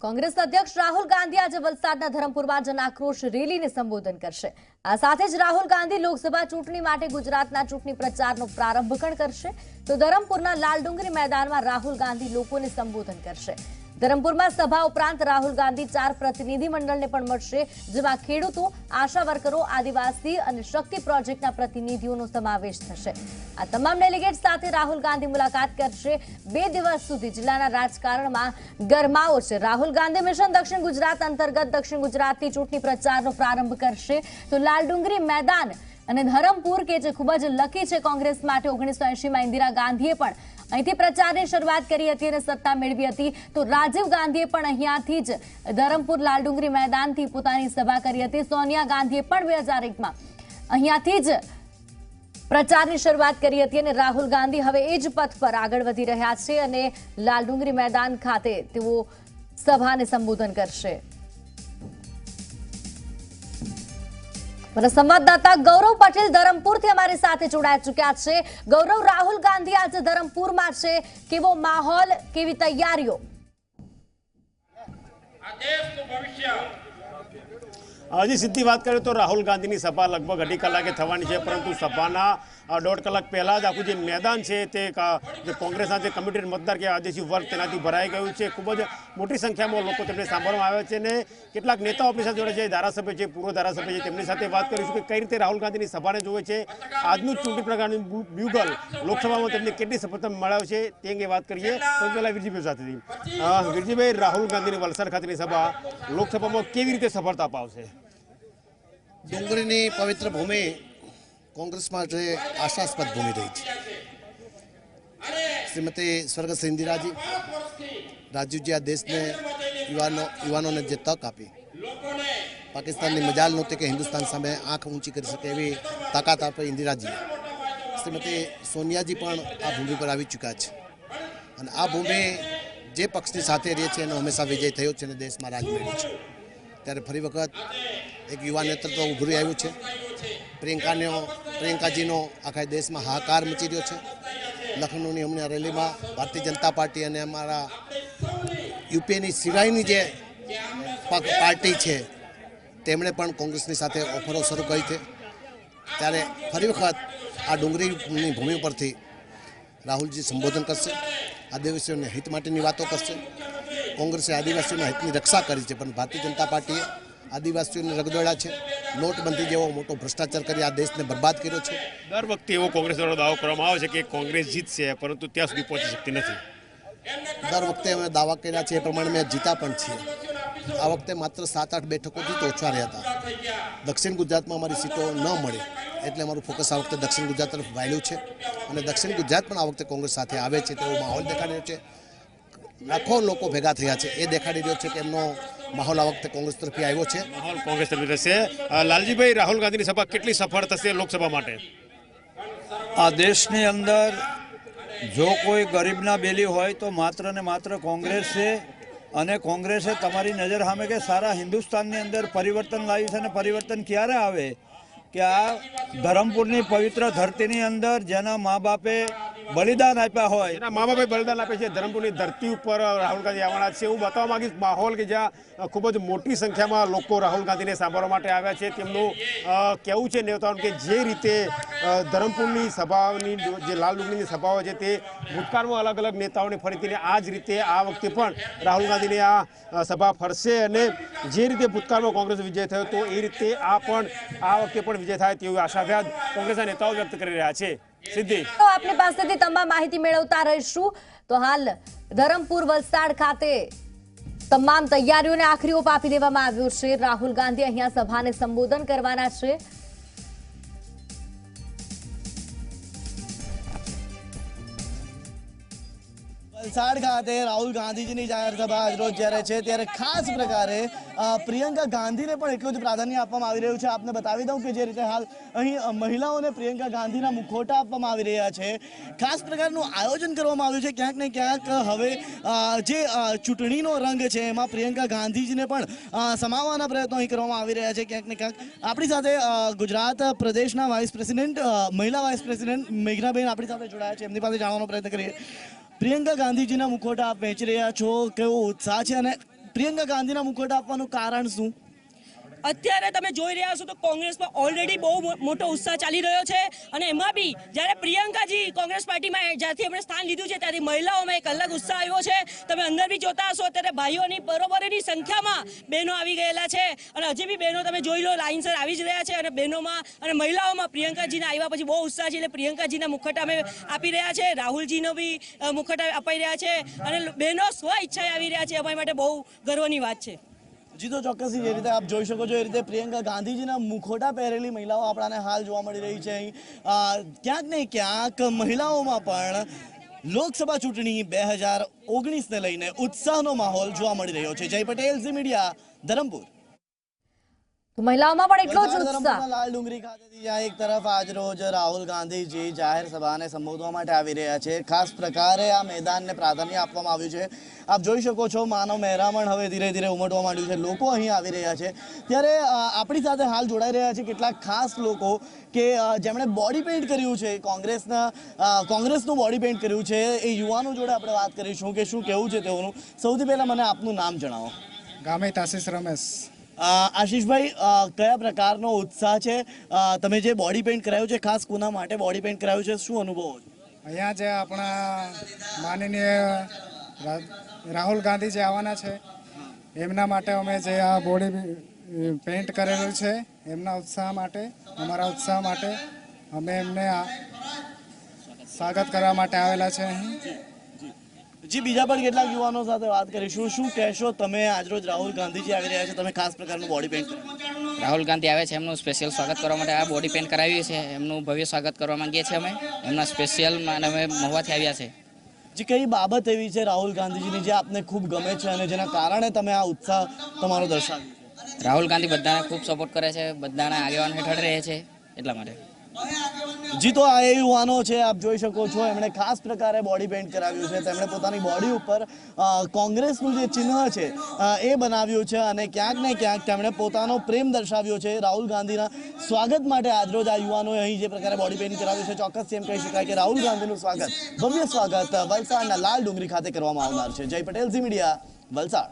कांग्रेस अध्यक्ष राहुल गांधी आज वलसाडના ધરમપુરમાં જન આક્રોશ રેલીને સંબોધન કરશે। આ સાથે જ રાहुल ગાંધી લોકસભા ચૂંટણી માટે ગુજરાતના ચૂંટણી પ્રચારનો પ્રારંભ પણ કરશે। તો ધરમપુરના લાલડુંગરી મેદાનમાં રાहुल ગાંધી લોકોને સંબોધન કરશે। ધરમપુરમાં સભા ઉપરાંત રાहुल ગાંધી 4 પ્રતિનિધિ મંડળને પણ મળશે, જેમાં ખેડૂતો, આશા વર્કરો, આદિવાસી અને શક્તિ પ્રોજેક્ટના પ્રતિનિધિઓનો સમાવેશ થશે। આ તમામ ડેલિગેટ્સ સાથે રાहुल ગાંધી મુલાકાત કરશે। 2 દિવસ સુધી જિલ્લાના રાજકારણમાં ગરમાવો છે। રાहुल ગાંધી મિશન દક્ષિણ ગુજરાત અંતર્ગત દક્ષિણ ગુજરાતથી ચૂંટણી પ્રચારનો પ્રારંભ કરશે। તો લાલડુંગરી મેદાન અને ધરમપુર કે જે ખૂબ જ લકી છે કોંગ્રેસ માટે, 1980માં ઇન્દિરા ગાંધીએ પણ અહીંથી પ્રચારની શરૂઆત કરી હતી અને સત્તા મેળવી હતી। તો રાજીવ ગાંધીએ પણ અહીંયાથી જ ધરમપુર લાલડુંગરી મેદાનથી પોતાની સભા કરી હતી। સોનિયા ગાંધીએ પણ 2001માં અહીંયાથી જ પ્રચારની શરૂઆત કરી હતી અને રાहुल ગાંધી હવે એ જ પથ પર આગળ વધી રહ્યા છે અને લાલડુંગરી મેદાન ખાતે તેઓ સભાને સંબોધન કરશે। संवाददाता गौरव पटेल धरमपुर थी हमारे साथ जोड़ाई चुक्या छे। गौरव, राहुल गांधी आज धरमपुर में छे, केवो माहौल, केवी तैयारीओ? हजी सीधी बात करें तो राहुल गांधी की सभा लगभग 2.5 कलाके थवानी है, परंतु सभाना 1.5 कलाक पहला ज आखू मैदान है कांग्रेस कमिटेड मतदार के आदेशी वर्ग तेनाथी भराई गयुं छे। खूब ज मोटी संख्या में लोग तेमने सांभळवामां आव्या छे ने केटलाक नेताओ अपनी साथे जोड़े छे, धारासभ्य छे, पूर्व धारासभ्य छे, तेमनी साथे बात करीशुं कि कई रीते राहुल गांधी की सभा ने जोवे छे। आजनुं चूंटणी प्रचारनुं ब्यूगल लोकसभा में तेमने केटली सफलता मळ्यो छे ते अंगे बात करीए। तो पहेला वीरजीभाई साथेथी वीरजीभाई, राहुल गांधी की वलसाड खातेनी सभा लोकसभा में केवी रीते सफलता अपावशे? डूंगरीनी पवित्र भूमि कांग्रेस माटे आशास्पद भूमि रही है। श्रीमती स्वर्गस्थ इंदिराजी, राजीवजी आ देश ने युवानों ने जे तक आपी, पाकिस्तान की मजाल नहोती कि हिंदुस्तान सामे आँख ऊंची कर सके एवी ताकत आपी इंदिराजी। श्रीमती सोनियाजी पण आ भूमि पर आवी चूक्या छे अने आ भूमि जे पक्षनी साथे रहे छे एनो हमेशा विजय थयो छे अने देशमां राज मेळव्युं छे। त्यारे फरी वखत एक युवा नेतृत्व उभरी आव्युं छे। प्रियंकाजीनो आखा देश में हाहाकार मची रह्यो छे। लखनऊनी हमने रेली में भारतीय जनता पार्टी अने अमारा यूपीए सिवायनी जे पार्टी है तेमणे पण कांग्रेसनी साथे ऑफरो शुरू करी थी। त्यारे फरी वखत आ डूंगरीनी भूमि परथी राहुलजी संबोधन करशे, आदिवासीओने हित माटेनी वातो करशे। कांग्रेसे आदिवासीओना हितनी रक्षा करी छे, पण भारतीय जनता पार्टीए आदिवासीओने रगदोळ्या छे। नोटबंधी जेवो मोटो भ्रष्टाचार करी आ देशने बर्बाद कर्यो छे। दर वखते एवो कांग्रेस द्वारा दावो करवामां आवे छे कि कांग्रेस जीतशे, परंतु त्यां सुधी पहोंची शकती नथी। दर वखते अमे दावा कर्या छे ए प्रमाणे अमे जीता पण छीए। आ वखते मात्र 7-8 बेठकोथी तो ओछा रह्या हता। दक्षिण गुजरातमां अमारी सीटो न मळे એટલે અમારું ફોકસ આ વખતે દક્ષિણ ગુજરાત તરફ વાળ્યું છે અને દક્ષિણ ગુજરાત પણ આ વખતે કોંગ્રેસ સાથે આવે છે તેવો માહોલ દેખાડી રહ્યો છે। લાખો લોકો ભેગા થયા છે એ દેખાડી રહ્યો છે કે એમનો માહોલ આ વખતે કોંગ્રેસ તરફથી આવ્યો છે। માહોલ કોંગ્રેસ તરફથી રહેશે। લાલજીભાઈ, રાहुल ગાંધીની સભા કેટલી સફળ થશે લોકસભા માટે? આ દેશની અંદર જો કોઈ ગરીબના બેલી હોય તો માત્ર ને માત્ર કોંગ્રેસ છે અને કોંગ્રેસે તમારી નજર સામે કે સારા હિન્દુસ્તાનની અંદર પરિવર્તન લાવ્યું છે। અને પરિવર્તન ક્યારે આવે કે આ ધરમપુરની પવિત્ર ધરતીની અંદર જેના મા બાપે બલિદાન આપ્યા હોય, એના મા બાપે બલિદાન આપે છે, ધરમપુરની ધરતી ઉપર રાहुल ગાંધી આવવાના છે। હું બતાવવા માંગીશ માહોલ કે જ્યાં ખૂબ જ મોટી સંખ્યામાં લોકો રાहुल ગાંધીને સાંભળવા માટે આવ્યા છે। તેમનું કહેવું છે નેતાઓનું કે જે રીતે ધરમપુરની સભાની જે લાલડુંગરીની સભાઓ છે તે ભૂતકાળમાં અલગ અલગ નેતાઓને ફરીથી આ જ રીતે આ વખતે પણ રાहुल ગાંધીને આ સભા ફરશે અને જે રીતે ભૂતકાળમાં કોંગ્રેસ વિજય થયો તો એ રીતે આ વખતે પણ વિજય થાય તેવી આશાવાદ કોંગ્રેસના નેતાઓ વ્યક્ત કરી રહ્યા છે। સિદ્ધિ, તો આપની પાસેથી તમામ માહિતી મેળવતા રહીશું। તો હાલ ધરમપુર વલસાડ ખાતે તમામ તૈયારીઓને આખરી ઓપ આપી દેવામાં આવ્યો છે। રાहुल ગાંધી અહીંયા સભાને સંબોધન કરવાના છે। વલસાડ ખાતે રાहुल ગાંધીજીની જાહેર સભા આજરોજ જ્યારે છે ત્યારે ખાસ પ્રકારે પ્રિયંકા ગાંધીને પણ એટલું જ પ્રાધાન્ય આપવામાં આવી રહ્યું છે। આપને બતાવી દઉં કે જે રીતે હાલ અહીં મહિલાઓને પ્રિયંકા ગાંધીના મુખોટા આપવામાં આવી રહ્યા છે। ખાસ પ્રકારનું આયોજન કરવામાં આવ્યું છે। ક્યાંક ને ક્યાંક હવે જે ચૂંટણીનો રંગ છે એમાં પ્રિયંકા ગાંધીજીને પણ સમાવવાના પ્રયત્નો અહીં કરવામાં આવી રહ્યા છે। ક્યાંક ને ક્યાંક આપણી સાથે ગુજરાત પ્રદેશના વાઇસ પ્રેસિડેન્ટ મહિલા વાઇસ પ્રેસિડેન્ટ મેઘનાબેન આપણી સાથે જોડાયા છે। એમની પાસે જાણવાનો પ્રયત્ન કરીએ। પ્રિયંકા ગાંધીજીના મુખોટા આપ વહેંચી રહ્યા છો, કેવો ઉત્સાહ છે અને પ્રિયંકા ગાંધીના મુખોટા આપવાનું કારણ શું? અત્યારે તમે જોઈ રહ્યા છો તો કોંગ્રેસમાં ઓલરેડી બહુ મોટો ઉત્સાહ ચાલી રહ્યો છે અને એમાં બી જ્યારે પ્રિયંકાજી કોંગ્રેસ પાર્ટીમાં જ્યારથી એમણે સ્થાન લીધું છે ત્યારથી મહિલાઓમાં એક અલગ ઉત્સાહ આવ્યો છે. તમે અંદર બી જોતા હશો અત્યારે ભાઈઓની બરોબરીની સંખ્યામાં બહેનો આવી ગયેલા છે અને હજી બી બહેનો તમે જોઈ લો લાઇનસર આવી જ રહ્યા છે અને બહેનોમાં અને મહિલાઓમાં પ્રિયંકાજીને આવ્યા પછી બહુ ઉત્સાહ છે. એટલે પ્રિયંકાજીના મુખોટા અમે આપી રહ્યા છે, રાહુલજીનો બી મુખોટા અપાઈ રહ્યા છે અને બહેનો સ્વ ઈચ્છાએ આવી રહ્યા છે. અમારી માટે બહુ ગર્વની વાત છે. જી તો ચોક્કસથી જે રીતે આપ જોઈ શકો છો એ રીતે પ્રિયંકા ગાંધીજીના મુખોટા પહેરેલી મહિલાઓ આપણાને હાલ જોવા મળી રહી છે. અહીં ક્યાંક ને ક્યાંક મહિલાઓમાં પણ લોકસભા ચૂંટણી 2019ને લઈને ઉત્સાહનો માહોલ જોવા મળી રહ્યો છે. જય પટેલ, ઝી મીડિયા, ધરમપુર. તો મહિલાઓમાં પણ એટલો જ ઉત્સાહ. ધરમપુરના લાલ ડુંગરી ખાતેથી જ્યાં એક તરફ આજરોજ રાહુલ ગાંધીજી જાહેર સભાને સંબોધવા માટે આવી રહ્યા છે, ખાસ પ્રકારે આ મેદાનને પ્રાધાન્ય આપવામાં આવ્યું છે. આપ જોઈ શકો છો માનવ મહેરામણ હવે ધીરે ધીરે ઉમટવા માંડ્યું છે. લોકો અહીં આવી રહ્યા છે. ત્યારે આપણી સાથે હાલ જોડાઈ રહ્યા છે કેટલાક ખાસ લોકો કે જેમણે બોડી પેઇન્ટ કર્યું છે, કોંગ્રેસનું બોડી પેઇન્ટ કર્યું છે. એ યુવાનો જોડે આપણે વાત કરીશું કે શું કહેવું છે તેઓનું. સૌથી પહેલાં મને આપનું નામ જણાવો. ગામિત આશીષ રમેશ. આશીષભાઈ, કયા પ્રકારનો ઉત્સાહ છે? તમે જે બોડી પેઇન્ટ કરાયું છે, ખાસ કોના માટે બોડી પેઇન્ટ કરાયું છે, શું અનુભવો છો? અહીંયા જે આપણા માનનીય રાહુલ ગાંધી જે આવવાના છે એમના માટે અમે જે આ બોડી પેઇન્ટ કરેલું છે એમના ઉત્સાહ માટે, અમારા ઉત્સાહ માટે અમે એમને સ્વાગત કરવા માટે આવેલા છે અહીં. જી, બીજા પણ કેટલાક યુવાનો સાથે વાત કરીશું. શું કહેશો તમે? આજરોજ રાહુલ ગાંધીજી આવી રહ્યા છે, તમે ખાસ પ્રકારનું બોડી પેઇન્ટ કરાવ્યું. રાહુલ ગાંધી આવે છે એમનું સ્પેશિયલ સ્વાગત કરવા માટે આ બોડી પેઇન્ટ કરાવી છે. એમનું ભવ્ય સ્વાગત કરવા માંગીએ છીએ અમે. એમના સ્પેશિયલ અમે મહુવાથી આવ્યા છે. જે કઈ બાબત એવી છે રાહુલ ગાંધીજીની જે આપને ખૂબ ગમે છે અને જેના કારણે તમે આ ઉત્સાહ તમારો દર્શાવ્યો છે? રાહુલ ગાંધી બધાને ખૂબ સપોર્ટ કરે છે, બધાના આગેવાન હેઠળ રહે છે એટલા માટે. જી, તો આ એ યુવાનો છે, આપ જોઈ શકો છો, એમણે ખાસ પ્રકારે બોડી પેઇન્ટ કરાવ્યું છે. તેમણે પોતાની બોડી ઉપર કોંગ્રેસનું જે ચિહ્ન છે એ બનાવ્યું છે અને ક્યાંક ને ક્યાંક તેમણે પોતાનો પ્રેમ દર્શાવ્યો છે રાહુલ ગાંધીના સ્વાગત માટે. આજરોજ આ યુવાનોએ અહીં જે પ્રકારે બોડી પેઇન્ટ કરાવ્યું છે, ચોક્કસ એમ કહી શકાય કે રાહુલ ગાંધીનું સ્વાગત, ભવ્ય સ્વાગત વલસાડના લાલ ડુંગરી ખાતે કરવામાં આવનાર છે. જય પટેલ, ઝી મીડિયા, વલસાડ.